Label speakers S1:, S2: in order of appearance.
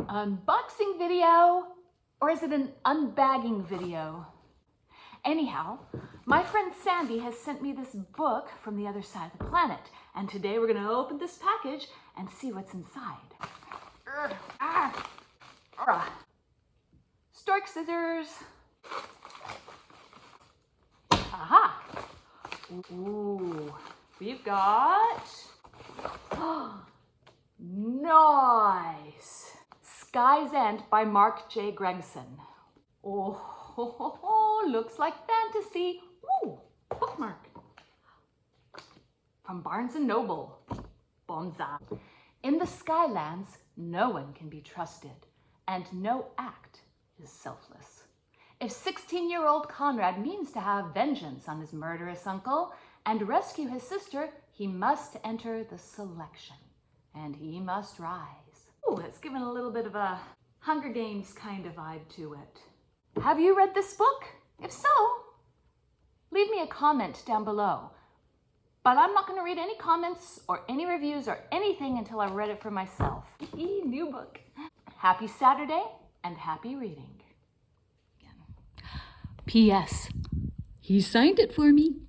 S1: unboxing video, or is it an unbagging video? Anyhow, my friend Sandy has sent me this book from the other side of the planet, and today we're gonna open this package and see what's inside. Stork scissors. Aha! Ooh, we've got, nice! Sky's End by Marc J. Gregson. Oh, looks like fantasy. Ooh, bookmark. From Barnes & Noble. Bonza. In the Skylands, no one can be trusted, and no act is selfless. If 16-year-old Conrad means to have vengeance on his murderous uncle and rescue his sister, he must enter the selection, and he must rise. Ooh, it's given a little bit of a Hunger Games kind of vibe to it. Have you read this book? If so, leave me a comment down below. But I'm not going to read any comments or any reviews or anything until I've read it for myself. New book. Happy Saturday and happy reading.
S2: P.S. He signed it for me.